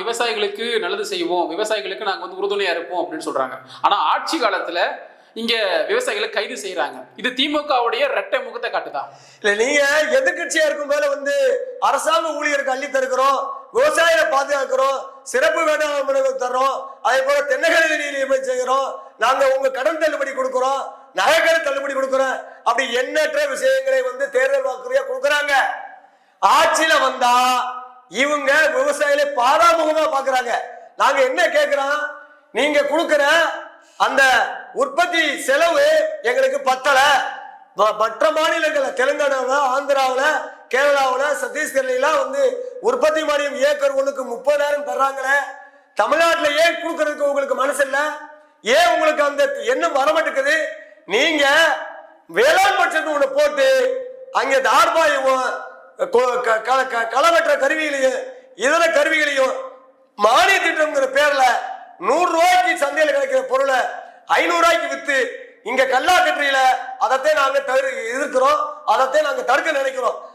விவசாயிகளுக்கு நல்லது செய்வோம், விவசாயிகளுக்கு நாங்க வந்து உறுதுணையா இருப்போம் அப்படின்னு சொல்றாங்க. ஆனா ஆட்சி காலத்துல இங்க விவசாயிகளை கைது செய்யறாங்க. இது திமுகவுடைய இரட்டை முகத்தை காட்டுதா? இல்ல, நீங்க எதிர்கட்சியா இருக்கும் போல வந்து அரசாங்க ஊழியருக்கு அள்ளி தருகிறோம், விவசாயிகளை பாதுகாக்கிறோம், சிறப்பு வேளாண் தர்றோம், அதே போல தென்னகரை நீர் செய்கிறோம், நாங்க உங்க கடன் தள்ளுபடி கொடுக்கிறோம், நகைக்கடன் தள்ளுபடி கொடுக்கிறோம், அப்படி எண்ணற்ற விஷயங்களை வந்து தேர்தல் வாக்குறுதியா கொடுக்கறாங்க. ஆட்சியில வந்தா இவங்க விவசாயிகளை பாராமுகமா பாக்குறாங்க. நாங்க என்ன கேட்கிறோம், நீங்க கொடுக்கிற அந்த உற்பத்தி செலவு எங்களுக்கு பத்தல. மற்ற மாநிலங்கள்ல தெலுங்கானாவில், ஆந்திராவில், கேரளாவில், சத்தீஸ்கர்ல வந்து உற்பத்தி மானியம் ஏக்கர் ஒண்ணுக்கு 30,000 தர்றாங்களே. தமிழ்நாட்டில் ஏன் கொடுக்கறதுக்கு உங்களுக்கு மனசு இல்ல? ஏன் உங்களுக்கு அந்த எண்ணம் வரமாட்டேங்குது? நீங்க வேளாண் பட்ஜெட் ஒண்ணு போட்டு அங்க தார்பாயும் களவற்ற கருவிகளையும் இதர கருவிகளையும் மானிய திட்டம்ங்கிற பேர்ல 100 ரூபாய்க்கு சந்தையில் கிடைக்கிற பொருளை 500 ரூபாய்க்கு வித்து இங்க கல்லா கட்டுறையில அதைத்தான் நாங்க எதிர்க்கிறோம், அதைத்தான் நாங்க தடுக்க நினைக்கிறோம்.